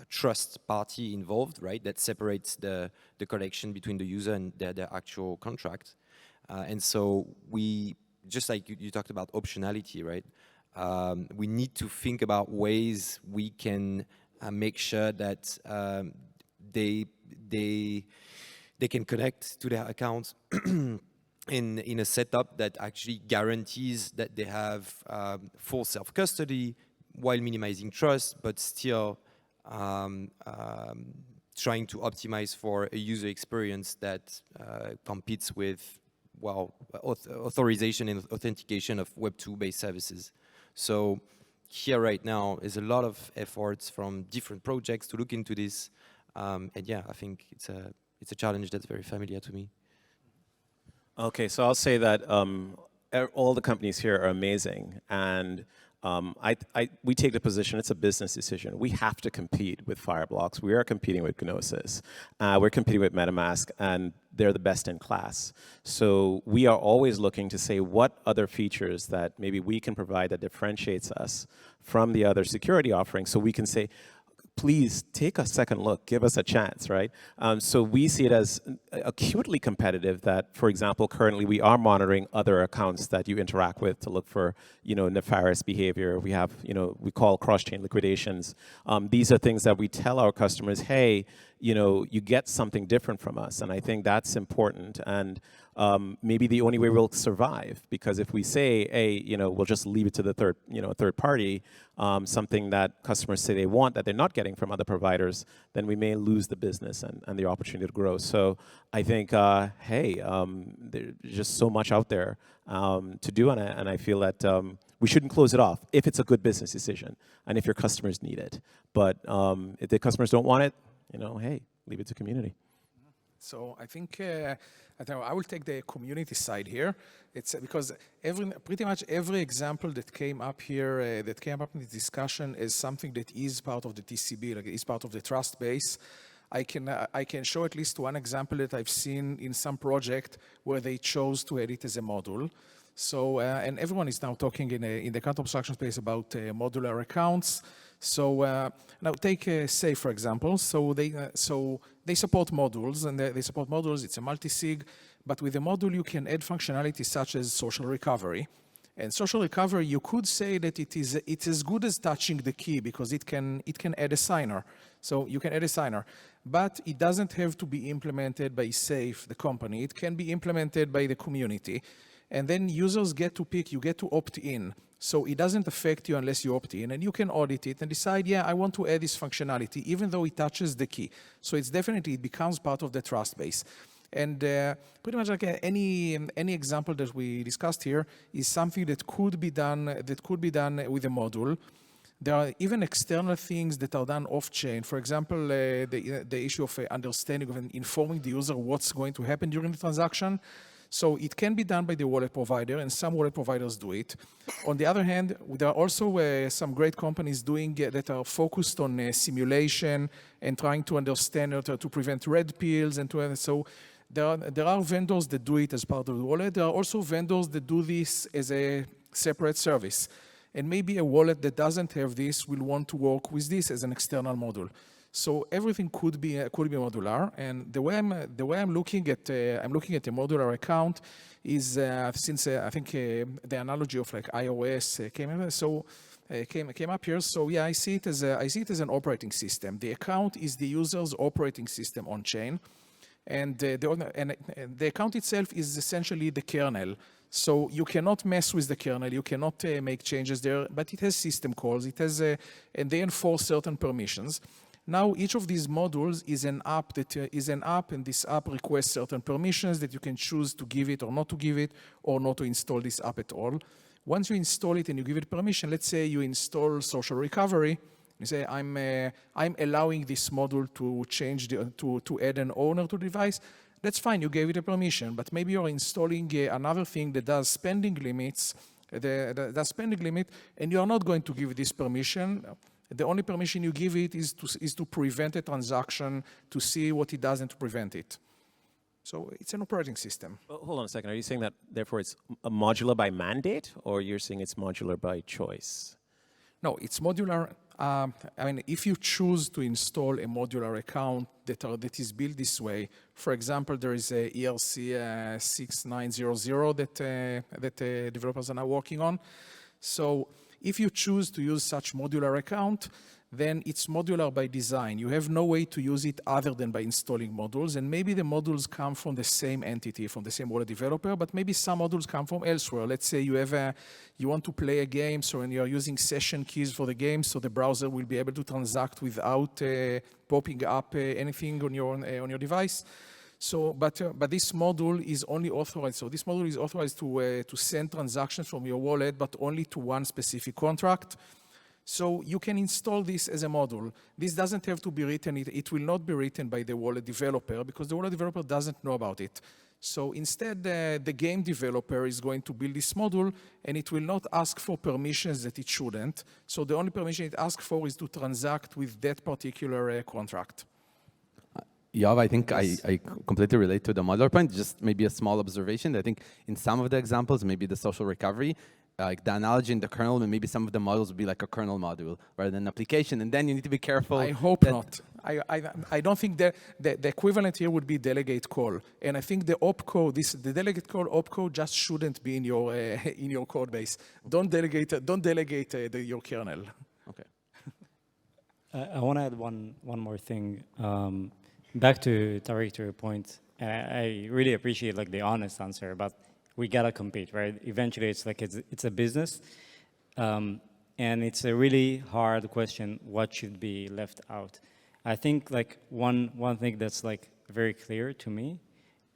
trust party involved, right? That separates the connection between the user and their actual contract. And so we, just like you talked about optionality, right? We need to think about ways we can make sure that they can connect to their accounts in a setup that actually guarantees that they have full self-custody while minimizing trust, but still trying to optimize for a user experience that competes with, well, authorization and authentication of Web 2-based services. So here right now is a lot of efforts from different projects to look into this. And yeah, I think it's a challenge that's very familiar to me. Okay, so I'll say that all the companies here are amazing, and we take the position, it's a business decision. We have to compete with Fireblocks. We are competing with Gnosis. We're competing with MetaMask, and they're the best in class. So we are always looking to say what other features that maybe we can provide that differentiates us from the other security offerings, so we can say, please take a second look, give us a chance, right? So we see it as acutely competitive that, for example, currently we are monitoring other accounts that you interact with to look for, nefarious behavior. We have, we call cross-chain liquidations. These are things that we tell our customers, hey, you get something different from us, and I think that's important. And maybe the only way we'll survive, because if we say, hey, we'll just leave it to the third party, something that customers say they want that they're not getting from other providers, then we may lose the business and the opportunity to grow. So I think, hey, there's just so much out there to do, and I feel that we shouldn't close it off if it's a good business decision and if your customers need it. But if the customers don't want it, hey, leave it to community. So I think I will take the community side here. It's because pretty much every example that came up here, that came up in the discussion, is something that is part of the TCB, like is part of the trust base. I can show at least one example that I've seen in some project where they chose to add it as a module. So and everyone is now talking in the account abstraction space about modular accounts. So now take Safe, for example. So they support modules, and they support modules. It's a multi-sig, but with a module you can add functionality such as social recovery. And social recovery, you could say that it's as good as touching the key because it can add a signer. So you can add a signer, but it doesn't have to be implemented by Safe, the company. It can be implemented by the community. And then users get to pick, you get to opt in. So it doesn't affect you unless you opt in, and you can audit it and decide, yeah, I want to add this functionality, even though it touches the key. So it becomes part of the trust base. And pretty much like any example that we discussed here is something that could be done with a module. There are even external things that are done off-chain. For example, the issue of understanding and informing the user what's going to happen during the transaction. So it can be done by the wallet provider, and some wallet providers do it. On the other hand, there are also some great companies doing that are focused on simulation and trying to understand to prevent red pills and so there are vendors that do it as part of the wallet. There are also vendors that do this as a separate service. And maybe a wallet that doesn't have this will want to work with this as an external module. So everything could be modular. And the way I'm looking at a modular account is since I think the analogy of like iOS came up here. So yeah, I see it as an operating system. The account is the user's operating system on chain. And the account itself is essentially the kernel. So you cannot mess with the kernel, you cannot make changes there, but it has system calls, and they enforce certain permissions. Now each of these modules is an app and this app requests certain permissions that you can choose to give it or not to give it, or not to install this app at all. Once you install it and you give it permission, let's say you install social recovery, you say, I'm allowing this module to change, to add an owner to the device. That's fine, you gave it a permission, but maybe you're installing another thing that does spending limits, does spending limit, and you're not going to give this permission. The only permission you give it is to prevent a transaction, to see what it does and to prevent it. So it's an operating system. Well, hold on a second. Are you saying that therefore it's a modular by mandate, or you're saying it's modular by choice? No, it's modular. I mean, if you choose to install a modular account that is built this way, for example, there is a ERC 6900 that developers are now working on. So if you choose to use such modular account, then it's modular by design. You have no way to use it other than by installing modules, and maybe the modules come from the same entity, from the same wallet developer, but maybe some modules come from elsewhere. Let's say you want to play a game, so when you're using session keys for the game, so the browser will be able to transact without popping up anything on your device. So, but this module is only authorized. So this module is authorized to send transactions from your wallet, but only to one specific contract. So you can install this as a module. This doesn't have to be written. It will not be written by the wallet developer because the wallet developer doesn't know about it. So instead, the game developer is going to build this module, and it will not ask for permissions that it shouldn't. So the only permission it asks for is to transact with that particular contract. Yoav, I think I completely relate to the modular point. Just maybe a small observation. I think in some of the examples, maybe the social recovery, like the analogy in the kernel, and maybe some of the models would be like a kernel module rather than an application, and then you need to be careful. I hope not. I don't think the equivalent here would be delegate call, and I think the opcode, the delegate call opcode just shouldn't be in your code base. Don't delegate your kernel. Okay. I want to add one more thing. Back to Tariq, to your point, I really appreciate like the honest answer, but we gotta compete, right? Eventually, it's a business, and it's a really hard question. What should be left out? I think like one thing that's like very clear to me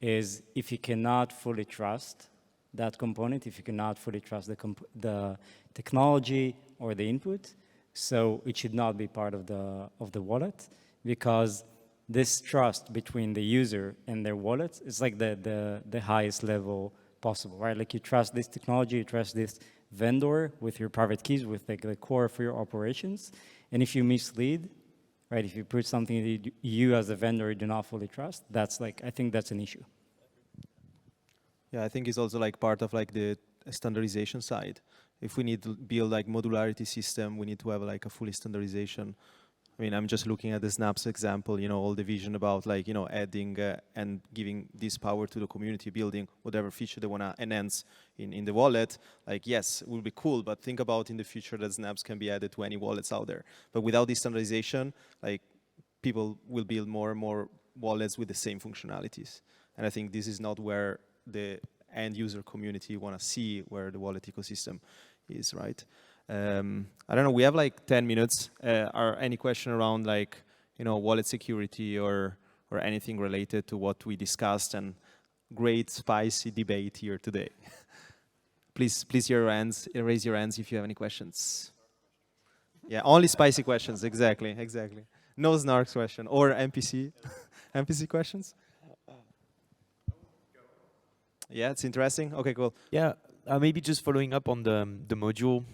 is if you cannot fully trust that component, if you cannot fully trust the technology or the input, so it should not be part of the wallet, because this trust between the user and their wallet is like the highest level possible, right? Like you trust this technology, you trust this vendor with your private keys, with like the core for your operations. And if you mislead, right, if you put something that you as a vendor do not fully trust, that's like, I think that's an issue. Yeah, I think it's also like part of like the standardization side. If we need to build like modularity system, we need to have like a fully standardization. I mean, I'm just looking at the Snaps example, you know, all the vision about like, you know, adding and giving this power to the community, building whatever feature they want to enhance in the wallet. Like, yes, it will be cool, but think about in the future that Snaps can be added to any wallets out there. But without this standardization, like people will build more and more wallets with the same functionalities. And I think this is not where the end user community want to see where the wallet ecosystem is, right? I don't know, we have like 10 minutes. Are any question around like, you know, wallet security or anything related to what we discussed? And great spicy debate here today. Please raise your hands if you have any questions. Yeah, only spicy questions, exactly. No snarks question or NPC, NPC questions? Yeah, it's interesting. Okay, cool. Yeah, maybe just following up on the module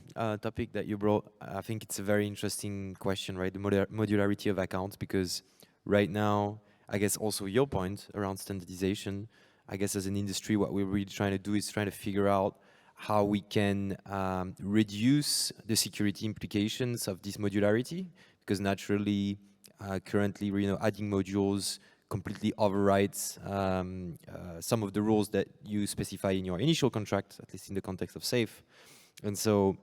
topic that you brought. I think it's a very interesting question, right? The modularity of accounts, because right now, I guess also your point around standardization, I guess as an industry, what we're really trying to do is trying to figure out how we can reduce the security implications of this modularity, because naturally, currently, adding modules completely overrides some of the rules that you specify in your initial contract, at least in the context of SAFE. And so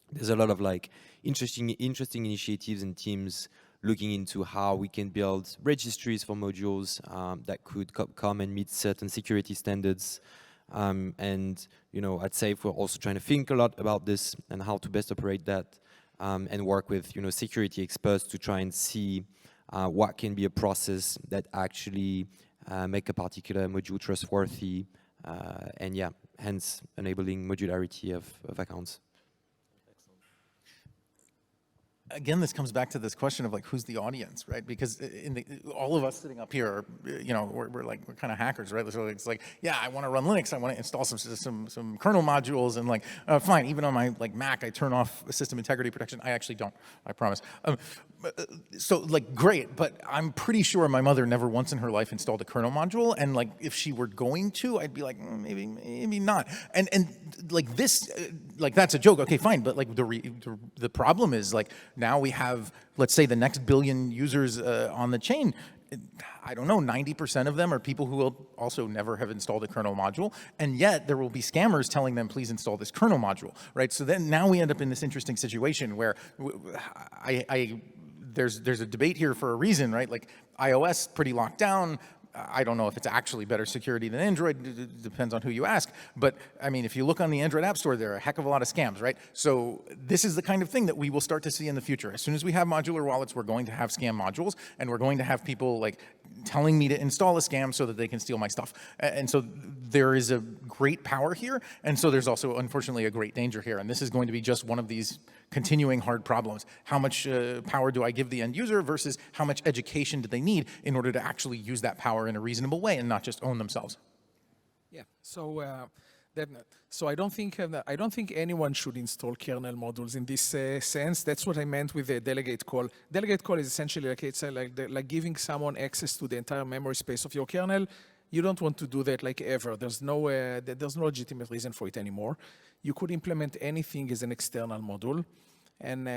there's a lot of like interesting initiatives and teams looking into how we can build registries for modules that could come and meet certain security standards. And at SAFE, we're also trying to think a lot about this and how to best operate that, and work with security experts to try and see what can be a process that actually make a particular module trustworthy, and yeah, hence enabling modularity of accounts. Again, this comes back to this question of like, who's the audience, right? Because all of us sitting up here, we're kind of hackers, right? So it's like, yeah, I want to run Linux, I want to install some kernel modules, and like, fine, even on my Mac, I turn off system integrity protection. I actually don't, I promise. So like, great, but I'm pretty sure my mother never once in her life installed a kernel module, and like, if she were going to, I'd be like, maybe not. And like this, like that's a joke, okay, fine, but like the problem is like, now we have, let's say, the next billion users on the chain. I don't know, 90% of them are people who will also never have installed a kernel module, and yet there will be scammers telling them, please install this kernel module, right? So then now we end up in this interesting situation where there's a debate here for a reason, right? Like iOS, pretty locked down. I don't know if it's actually better security than Android, it depends on who you ask. But I mean, if you look on the Android App Store, there are a heck of a lot of scams, right? So this is the kind of thing that we will start to see in the future. As soon as we have modular wallets, we're going to have scam modules, and we're going to have people like telling me to install a scam so that they can steal my stuff. And so there is a great power here, and so there's also, unfortunately, a great danger here. And this is going to be just one of these continuing hard problems. How much power do I give the end user versus how much education do they need in order to actually use that power in a reasonable way and not just own themselves? Yeah. So I don't think anyone should install kernel modules in this sense. That's what I meant with the delegate call. Delegate call is essentially like giving someone access to the entire memory space of your kernel. You don't want to do that like ever. There's no legitimate reason for it anymore. You could implement anything as an external module, and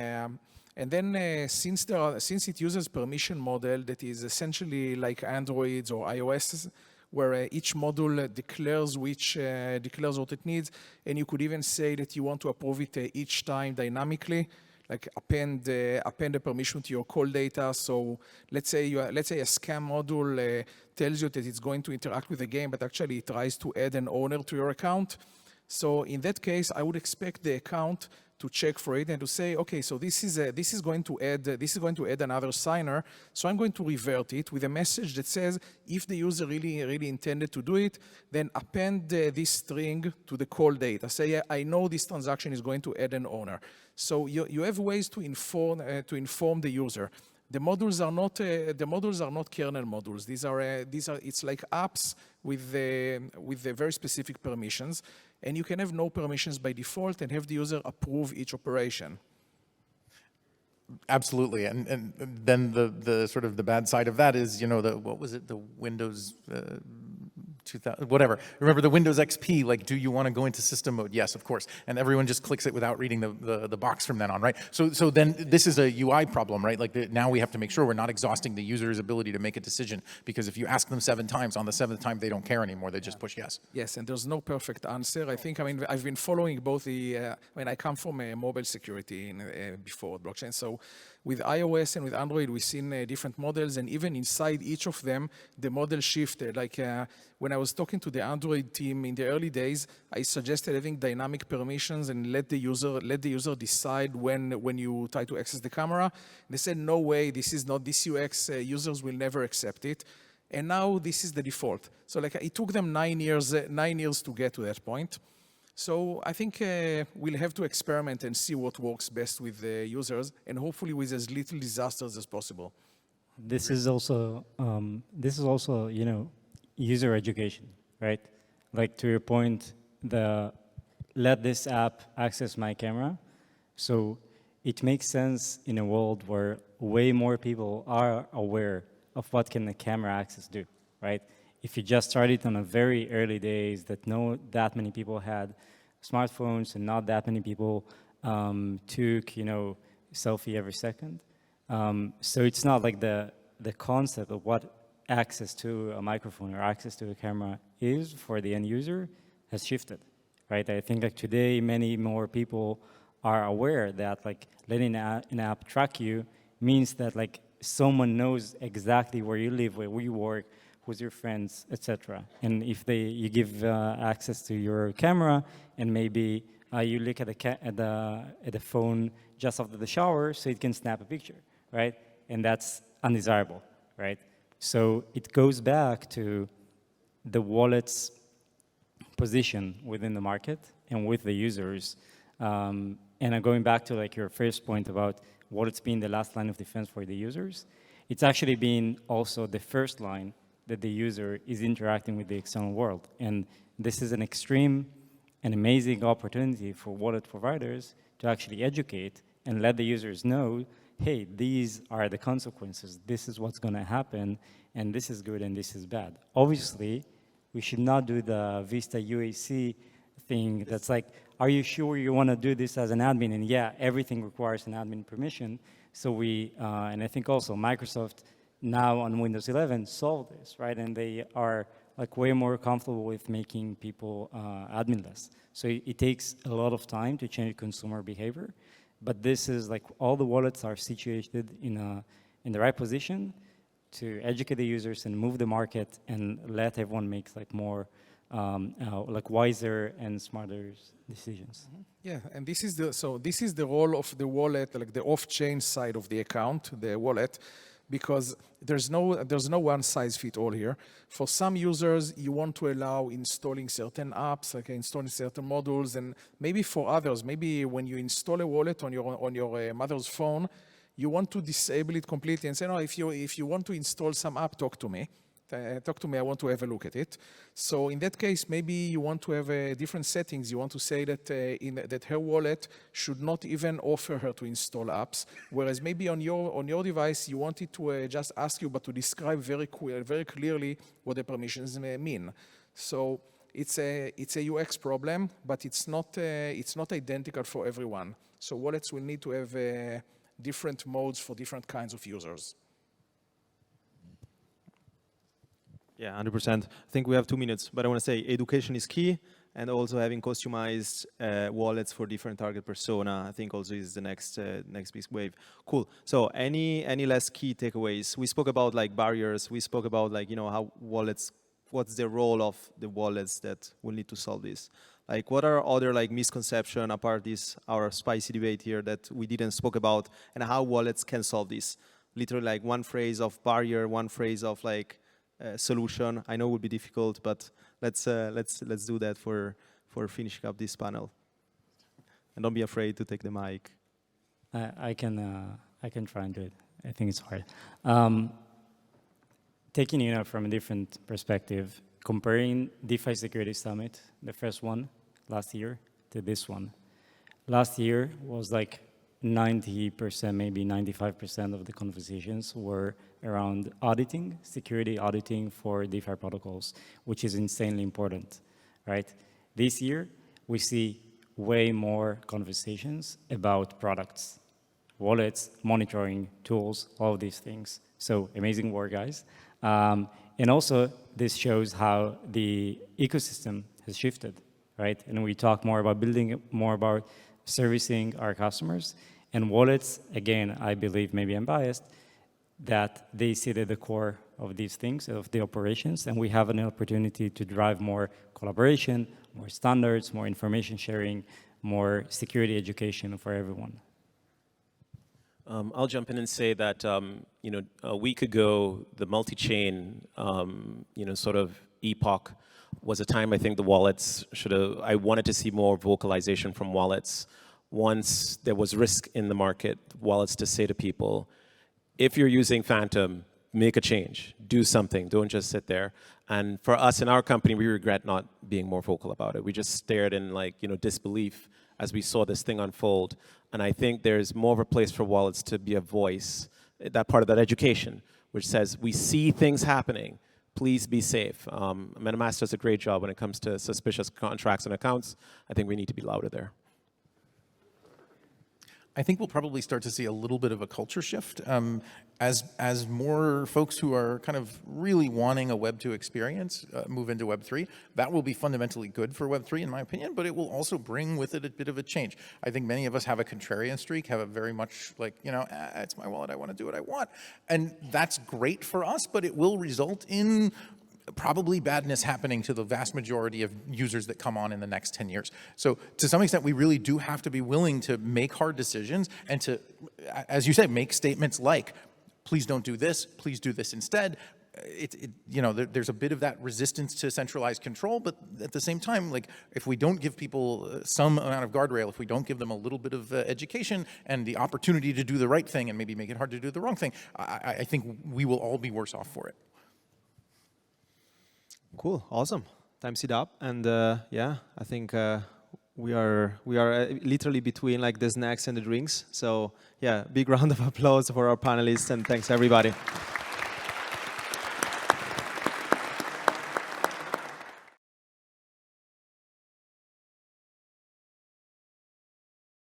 then since it uses permission model that is essentially like Androids or iOS, where each module declares what it needs, and you could even say that you want to approve it each time dynamically, like append a permission to your call data. So let's say a scam module tells you that it's going to interact with the game, but actually it tries to add an owner to your account. So in that case, I would expect the account to check for it and to say, okay, so this is going to add another signer. So I'm going to revert it with a message that says, if the user really intended to do it, then append this string to the call data. Say, yeah, I know this transaction is going to add an owner. So you have ways to inform the user. The modules are not kernel modules. These are it's like apps with the very specific permissions, and you can have no permissions by default and have the user approve each operation. Absolutely, and then the sort of the bad side of that is, what was it, the Windows 2000, whatever. Remember the Windows XP, like, do you want to go into system mode? Yes, of course. And everyone just clicks it without reading the box from then on, right? So then this is a UI problem, right? Like now we have to make sure we're not exhausting the user's ability to make a decision, because if you ask them 7 times, on the 7th time they don't care anymore, they just push yes. Yes, and there's no perfect answer. I mean, I've been following both I come from mobile security before blockchain, so with iOS and with Android, we've seen different models, and even inside each of them, the model shifted. Like when I was talking to the Android team in the early days, I suggested having dynamic permissions and let the user decide when you try to access the camera. They said, no way, this is not this UX. Users will never accept it. And now this is the default. So like it took them 9 years to get to that point. So I think we'll have to experiment and see what works best with the users, and hopefully with as little disasters as possible. This is also user education, right? like to your point, let this app access my camera. So it makes sense in a world where way more people are aware of what can the camera access do, right? If you just started on a very early days that not that many people had smartphones and not that many people took, selfie every second. So it's not like the concept of what access to a microphone or access to a camera is for the end user has shifted, right? I think like today, many more people are aware that like letting an app track you means that like someone knows exactly where you live, where you work, who's your friends, etc. And if you give access to your camera, and maybe you look at the phone just after the shower, so it can snap a picture, right? And that's undesirable, right? So it goes back to the wallet's position within the market and with the users. And going back to like your first point about wallets being the last line of defense for the users, it's actually been also the first line that the user is interacting with the external world. And this is an extreme and amazing opportunity for wallet providers to actually educate and let the users know, hey, these are the consequences. This is what's going to happen, and this is good and this is bad. Obviously, we should not do the Vista UAC thing that's like, are you sure you want to do this as an admin? And yeah, everything requires an admin permission. So and I think also Microsoft now on Windows 11 solved this, right? And they are like way more comfortable with making people adminless. So it takes a lot of time to change consumer behavior. But this is like all the wallets are situated in the right position to educate the users and move the market and let everyone make like more like wiser and smarter decisions. Yeah, and this is the role of the wallet, like the off-chain side of the account, the wallet, because there's no one size fit all here. For some users, you want to allow installing certain apps, like installing certain modules, and maybe for others, maybe when you install a wallet on your mother's phone, you want to disable it completely and say, no, if you want to install some app, talk to me. I want to have a look at it. So in that case, maybe you want to have different settings. You want to say that that her wallet should not even offer her to install apps, whereas maybe on your device, you want it to just ask you, but to describe very clearly what the permissions mean. So it's a UX problem, but it's not identical for everyone. So wallets will need to have different modes for different kinds of users. Yeah, 100%. I think we have 2 minutes, but I want to say education is key, and also having customized wallets for different target persona, I think also is the next big wave. Cool. So any last key takeaways? We spoke about like barriers. We spoke about like, how wallets, what's the role of the wallets that will need to solve this? Like what are other like misconceptions apart this, our spicy debate here that we didn't spoke about, and how wallets can solve this? Literally like one phrase of barrier, one phrase of like, solution. I know it would be difficult, but let's do that for finishing up this panel. And don't be afraid to take the mic. I can try and do it. I think it's hard. Taking from a different perspective, comparing DeFi Security Summit, the first one last year, to this one. Last year was like 90%, maybe 95% of the conversations were around auditing, security auditing for DeFi protocols, which is insanely important, right? This year, we see way more conversations about products, wallets, monitoring, tools, all of these things. So amazing work, guys. And also, this shows how the ecosystem has shifted, right? And we talk more about building, more about servicing our customers. And wallets, again, I believe, maybe I'm biased, that they sit at the core of these things, of the operations, and we have an opportunity to drive more collaboration, more standards, more information sharing, more security education for everyone. I'll jump in and say that, a week ago, the multi-chain, sort of epoch was a time I think the wallets I wanted to see more vocalization from wallets. Once there was risk in the market, wallets to say to people, if you're using Phantom, make a change, do something, don't just sit there. And for us in our company, we regret not being more vocal about it. We just stared in disbelief as we saw this thing unfold. And I think there's more of a place for wallets to be a voice, that part of that education, which says we see things happening. Please be safe. MetaMask does a great job when it comes to suspicious contracts and accounts. I think we need to be louder there. I think we'll probably start to see a little bit of a culture shift as more folks who are kind of really wanting a Web 2 experience move into Web 3. That will be fundamentally good for Web 3, in my opinion, but it will also bring with it a bit of a change. I think many of us have a contrarian streak, have a very much like, it's my wallet, I want to do what I want. And that's great for us, but it will result in probably badness happening to the vast majority of users that come on in the next 10 years. So to some extent, we really do have to be willing to make hard decisions and to, as you say, make statements like, please don't do this, please do this instead. There's a bit of that resistance to centralized control, but at the same time, like if we don't give people some amount of guardrail, if we don't give them a little bit of education and the opportunity to do the right thing and maybe make it hard to do the wrong thing, I think we will all be worse off for it. Cool, awesome. Time's it up, and I think we are literally between like the snacks and the drinks. So yeah, big round of applause for our panelists, and thanks everybody.